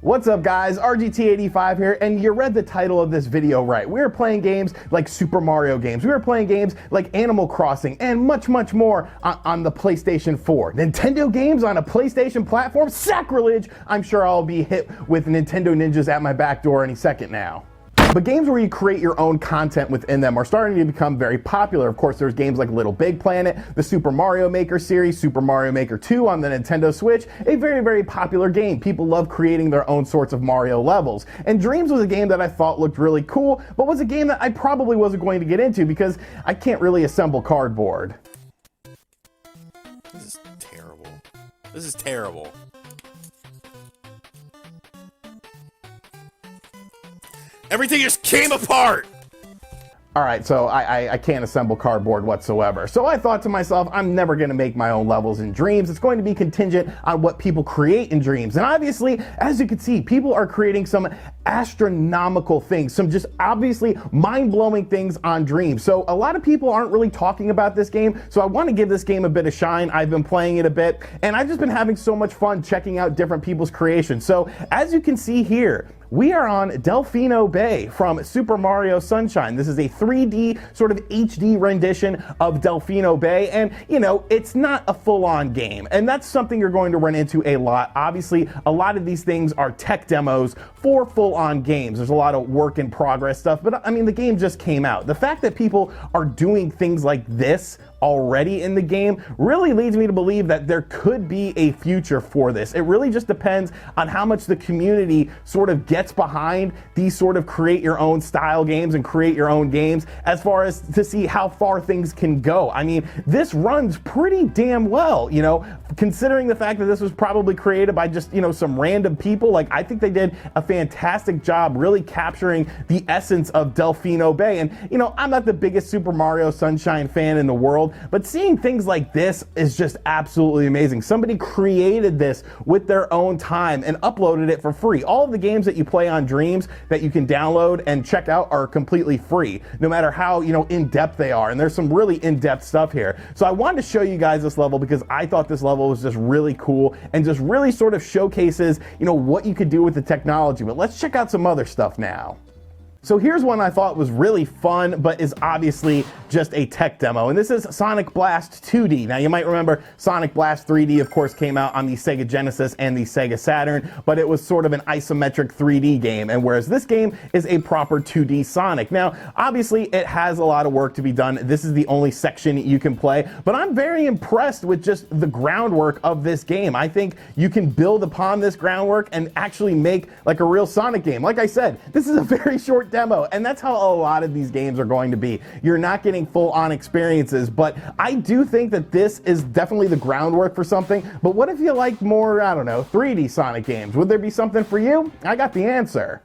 What's up guys, RGT85 here, and you read the title of this video right. We are playing games like Super Mario games, we are playing games like Animal Crossing, and much more on the PlayStation 4. Nintendo games on a PlayStation platform? Sacrilege! I'm sure I'll be hit with Nintendo ninjas at my back door any second now. But games where you create your own content within them are starting to become very popular. Of course, there's games like Little Big Planet, the Super Mario Maker series, Super Mario Maker 2 on the Nintendo Switch, a very popular game. People love creating their own sorts of Mario levels. And Dreams was a game that I thought looked really cool, but was a game that I probably wasn't going to get into because I can't really assemble cardboard. This is terrible. This is terrible. Everything just came apart! Alright, so I can't assemble cardboard whatsoever. So I thought to myself, I'm never going to make my own levels in Dreams. It's going to be contingent on what people create in Dreams. And obviously, as you can see, people are creating some astronomical things, some just obviously mind-blowing things on Dreams. So a lot of people aren't really talking about this game, so I want to give this game a bit of shine. I've been playing it a bit, and I've just been having so much fun checking out different people's creations. So as you can see here, we are on Delfino Bay from Super Mario Sunshine. This is a 3D sort of HD rendition of Delfino Bay, and you know, it's not a full-on game, and that's something you're going to run into a lot. Obviously, a lot of these things are tech demos for full-on games. There's a lot of work in progress stuff, but I mean, the game just came out. The fact that people are doing things like this already in the game really leads me to believe that there could be a future for this. It really just depends on how much the community sort of gets behind these sort of create your own style games and create your own games, as far as to see how far things can go. I mean, this runs pretty damn well, you know, considering the fact that this was probably created by just, you know, some random people. Like, I think they did a fantastic job really capturing the essence of Delfino Bay. And, you know, I'm not the biggest Super Mario Sunshine fan in the world, but seeing things like this is just absolutely amazing. Somebody created this with their own time and uploaded it for free. All of the games that you play on Dreams that you can download and check out are completely free, no matter how, you know, in-depth they are. And there's some really in-depth stuff here. So I wanted to show you guys this level because I thought this level was just really cool and just really sort of showcases, you know, what you could do with the technology. But let's check out some other stuff now. So here's one I thought was really fun, but is obviously just a tech demo, and this is Sonic Blast 2D. Now you might remember Sonic Blast 3D, of course, came out on the Sega Genesis and the Sega Saturn, but it was sort of an isometric 3D game, and whereas this game is a proper 2D Sonic. Now, obviously, it has a lot of work to be done. This is the only section you can play, but I'm very impressed with just the groundwork of this game. I think you can build upon this groundwork and actually make like a real Sonic game. Like I said, this is a very short demo, and that's how a lot of these games are going to be. You're not getting full-on experiences, but I do think that this is definitely the groundwork for something. But what if you like more, I don't know, 3D Sonic games? Would there be something for you? I got the answer.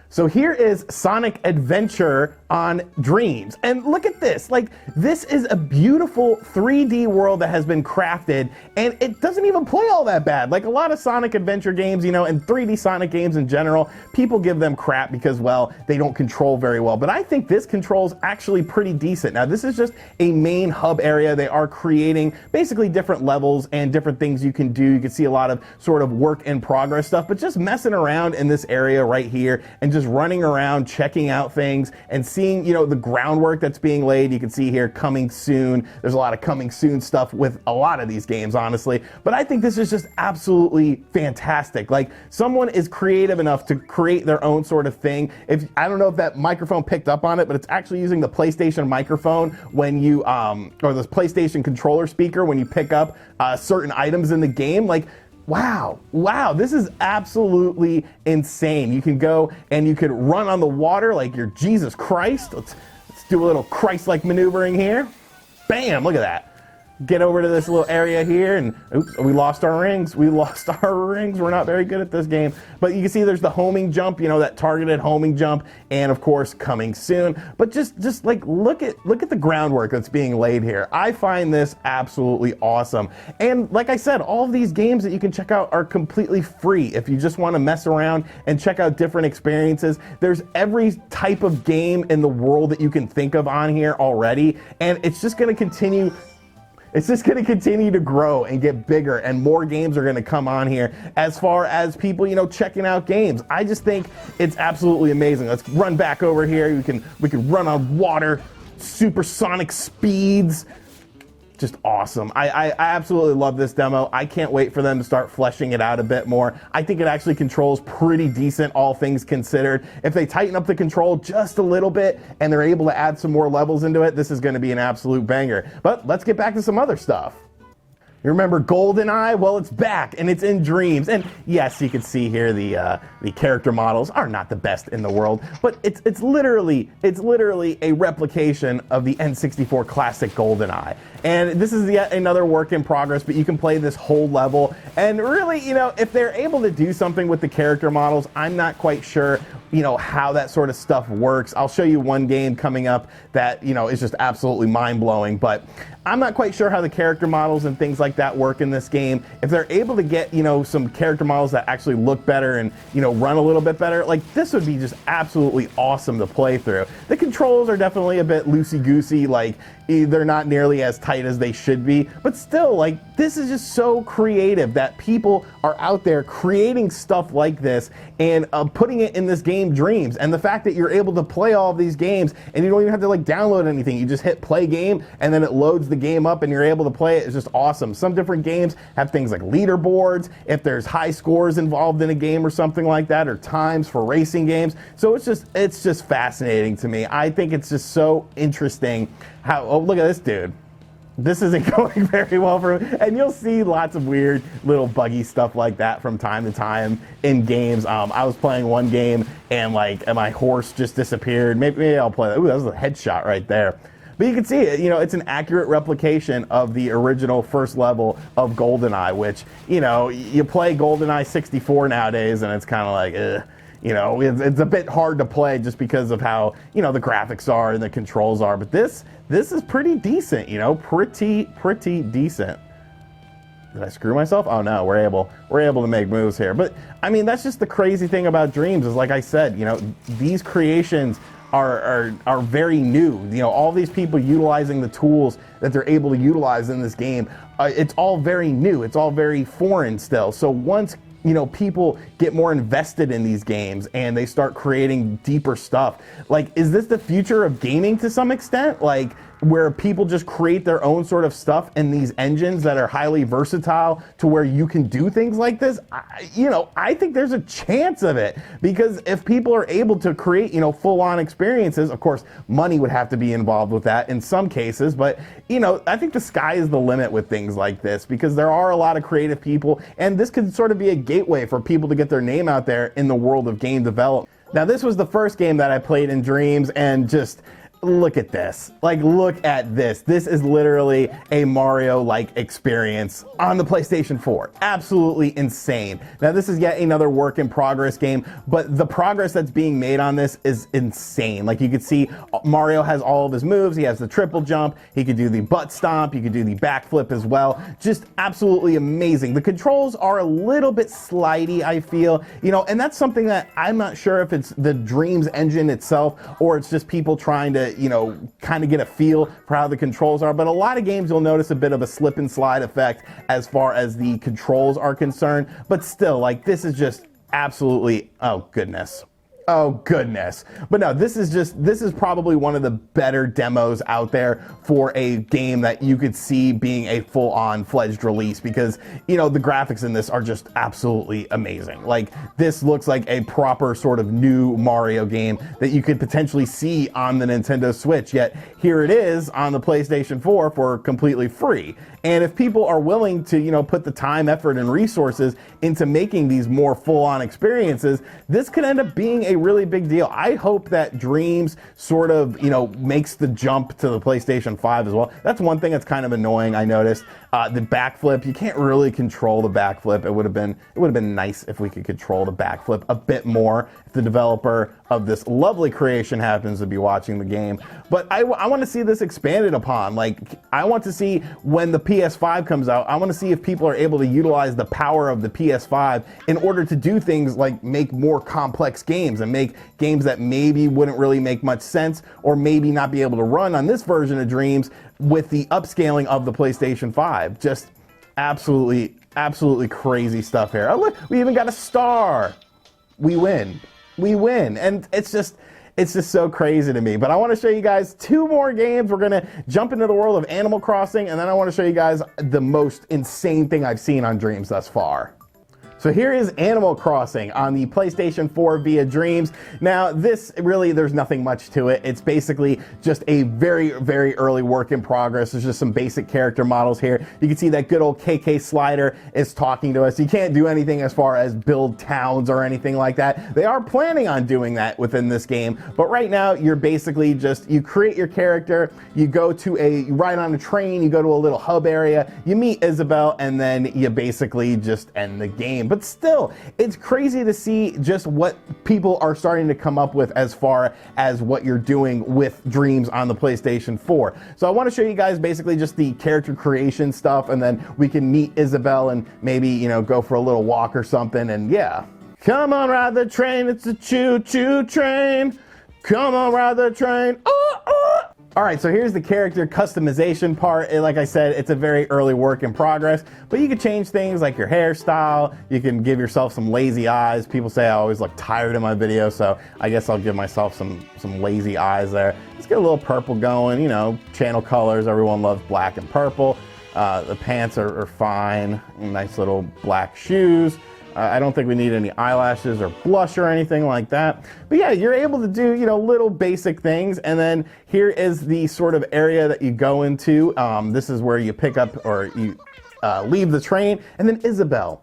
So here is Sonic Adventure on Dreams. And look at this, like, this is a beautiful 3D world that has been crafted, and it doesn't even play all that bad. Like a lot of Sonic Adventure games, you know, and 3D Sonic games in general, people give them crap because, well, they don't control very well. But I think this controls actually pretty decent. Now, this is just a main hub area. They are creating basically different levels and different things you can do. You can see a lot of sort of work in progress stuff, but just messing around in this area right here and just running around, checking out things and seeing, you know, the groundwork that's being laid. You can see here coming soon. There's a lot of coming soon stuff with a lot of these games, honestly. But I think this is just absolutely fantastic. Like, someone is creative enough to create their own sort of thing. I don't know if that microphone picked up on it, but it's actually using the PlayStation microphone when you, or the PlayStation controller speaker when you pick up certain items in the game. Like, wow, this is absolutely insane. You can go and you could run on the water like you're Jesus Christ. Let's do a little Christ-like maneuvering here. Bam, look at that. Get over to this little area here, and oops, we lost our rings. We lost our rings. We're not very good at this game. But you can see there's the homing jump, you know, that targeted homing jump, and of course coming soon. But just like look at the groundwork that's being laid here. I find this absolutely awesome. And like I said, all of these games that you can check out are completely free if you just want to mess around and check out different experiences. There's every type of game in the world that you can think of on here already, and it's just going to continue. It's just going to continue to grow and get bigger, and more games are going to come on here as far as people, checking out games. I just think it's absolutely amazing. Let's run back over here. We can run on water, supersonic speeds. Just awesome. I absolutely love this demo. I can't wait for them to start fleshing it out a bit more. I think it actually controls pretty decent, all things considered. If they tighten up the control just a little bit and they're able to add some more levels into it, this is going to be an absolute banger. But let's get back to some other stuff. You remember Goldeneye? Well, it's back and it's in Dreams. And yes, you can see here the character models are not the best in the world, but it's literally a replication of the N64 classic Goldeneye. And this is yet another work in progress, but you can play this whole level. And really, if they're able to do something with the character models, I'm not quite sure how that sort of stuff works. I'll show you one game coming up that, is just absolutely mind-blowing, but I'm not quite sure how the character models and things like that work in this game. If they're able to get, some character models that actually look better and, run a little bit better, like this would be just absolutely awesome to play through. The controls are definitely a bit loosey-goosey, like they're not nearly as tight as they should be, but still, like, this is just so creative that people are out there creating stuff like this and putting it in this game Dreams. And the fact that you're able to play all of these games and you don't even have to download anything, you just hit play game and then it loads the game up and you're able to play it is just awesome. Some different games have things like leaderboards, if there's high scores involved in a game or something like that, or times for racing games. So it's just fascinating to me. I think it's just so interesting how, oh, look at this dude. This isn't going very well for him. And you'll see lots of weird little buggy stuff like that from time to time in games. I was playing one game and my horse just disappeared. Maybe I'll play that. Ooh, that was a headshot right there. But you can see it, it's an accurate replication of the original first level of Goldeneye, which, you play Goldeneye 64 nowadays and it's kind of like, it's a bit hard to play just because of how, the graphics are and the controls are. But this is pretty decent, pretty decent. Did I screw myself? Oh no, we're able to make moves here. But I mean, that's just the crazy thing about Dreams is, like I said, these creations are very new. All these people utilizing the tools that they're able to utilize in this game, it's all very new. It's all very foreign still. So once people get more invested in these games and they start creating deeper stuff, is this the future of gaming to some extent? Where people just create their own sort of stuff in these engines that are highly versatile to where you can do things like this? I think there's a chance of it, because if people are able to create, full-on experiences, of course, money would have to be involved with that in some cases, but, I think the sky is the limit with things like this, because there are a lot of creative people, and this could sort of be a gateway for people to get their name out there in the world of game development. Now, this was the first game that I played in Dreams, and just look at this. Look at this. This is literally a Mario-like experience on the PlayStation 4. Absolutely insane. Now, this is yet another work in progress game, but the progress that's being made on this is insane. You can see Mario has all of his moves. He has the triple jump. He could do the butt stomp. He could do the backflip as well. Just absolutely amazing. The controls are a little bit slidey, I feel, and that's something that I'm not sure if it's the Dreams engine itself or it's just people trying to kind of get a feel for how the controls are. But a lot of games you'll notice a bit of a slip and slide effect as far as the controls are concerned. But still, this is just absolutely, oh goodness. Oh goodness. But no, this is probably one of the better demos out there for a game that you could see being a full-on fledged release, because, the graphics in this are just absolutely amazing. This looks like a proper sort of new Mario game that you could potentially see on the Nintendo Switch, yet here it is on the PlayStation 4 for completely free. And if people are willing to, put the time, effort, and resources into making these more full-on experiences, this could end up being a really big deal. I hope that Dreams sort of, makes the jump to the PlayStation 5 as well. That's one thing that's kind of annoying, I noticed. The backflip, you can't really control the backflip. It would have been nice if we could control the backflip a bit more, if the developer of this lovely creation happens to be watching the game. But I want to see this expanded upon. Like, I want to see when the PS5 comes out, I want to see if people are able to utilize the power of the PS5 in order to do things like make more complex games and make games that maybe wouldn't really make much sense or maybe not be able to run on this version of Dreams with the upscaling of the PlayStation 5. Just absolutely crazy stuff here. Oh, look, we even got a star. We win. And it's just so crazy to me. But I want to show you guys 2 more games. We're going to jump into the world of Animal Crossing, and then I want to show you guys the most insane thing I've seen on Dreams thus far. So here is Animal Crossing on the PlayStation 4 via Dreams. Now this really, there's nothing much to it. It's basically just a very early work in progress. There's just some basic character models here. You can see that good old KK Slider is talking to us. You can't do anything as far as build towns or anything like that. They are planning on doing that within this game, but right now you're basically just, you create your character, you ride on a train, you go to a little hub area, you meet Isabelle, and then you basically just end the game. But still, it's crazy to see just what people are starting to come up with as far as what you're doing with Dreams on the PlayStation 4. So I want to show you guys basically just the character creation stuff, and then we can meet Isabelle and maybe, you know, go for a little walk or something, and yeah. Come on, ride the train, it's a choo-choo train. Come on, ride the train. All right, so here's the character customization part. Like I said, it's a very early work in progress, but you can change things like your hairstyle. You can give yourself some lazy eyes. People say I always look tired in my video, so I guess I'll give myself some lazy eyes there. Let's get a little purple going, you know, channel colors. Everyone loves black and purple. The pants are fine. Nice little black shoes. I don't think we need any eyelashes or blush or anything like that. But yeah, you're able to do, you know, little basic things. And then here is the sort of area that you go into. This is where you pick up or you leave the train. And then Isabelle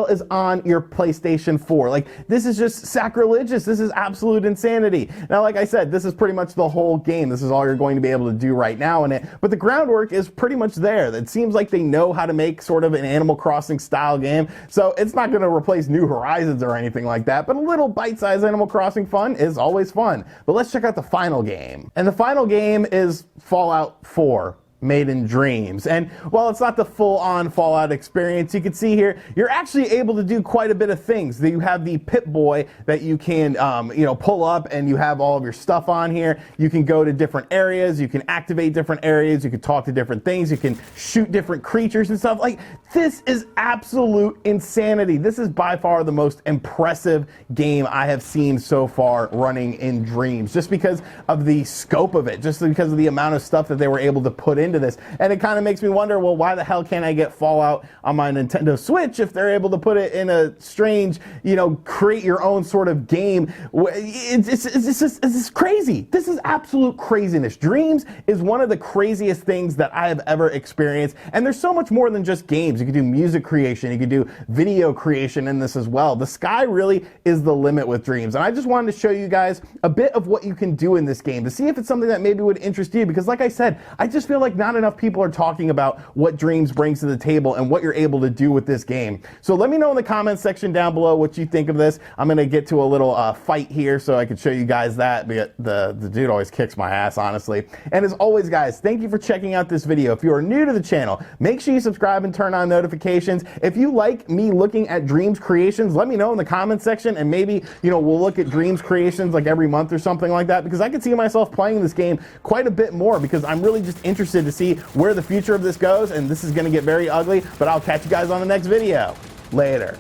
is on your PlayStation 4. Like, this is just sacrilegious. This is absolute insanity. Now, like I said, this is pretty much the whole game. This is all you're going to be able to do right now in it. But the groundwork is pretty much there. It seems like they know how to make sort of an Animal Crossing style game. So it's not going to replace New Horizons or anything like that. But a little bite-sized Animal Crossing fun is always fun. But let's check out the final game. And the final game is Fallout 4. Made in Dreams. And while it's not the full-on Fallout experience, you can see here, you're actually able to do quite a bit of things. You have the Pip-Boy that you can, you know, pull up, and you have all of your stuff on here. You can go to different areas. You can activate different areas. You can talk to different things. You can shoot different creatures and stuff. Like, this is absolute insanity. This is by far the most impressive game I have seen so far running in Dreams, just because of the scope of it, just because of the amount of stuff that they were able to put into this. And it kind of makes me wonder, well, why the hell can't I get Fallout on my Nintendo Switch if they're able to put it in a strange, you know, create your own sort of game? It's crazy. This is absolute craziness. Dreams is one of the craziest things that I have ever experienced. And there's so much more than just games. You can do music creation. You can do video creation in this as well. The sky really is the limit with Dreams. And I just wanted to show you guys a bit of what you can do in this game to see if it's something that maybe would interest you. Because like I said, I just feel like not enough people are talking about what Dreams brings to the table and what you're able to do with this game. So let me know in the comments section down below what you think of this. I'm going to get to a little fight here so I can show you guys that. The dude always kicks my ass, honestly. And as always, guys, thank you for checking out this video. If you are new to the channel, make sure you subscribe and turn on notifications. If you like me looking at Dreams creations, let me know in the comments section, and maybe, you know, we'll look at Dreams creations like every month or something like that, because I can see myself playing this game quite a bit more, because I'm really just interested to see where the future of this goes, and this is going to get very ugly, but I'll catch you guys on the next video. Later.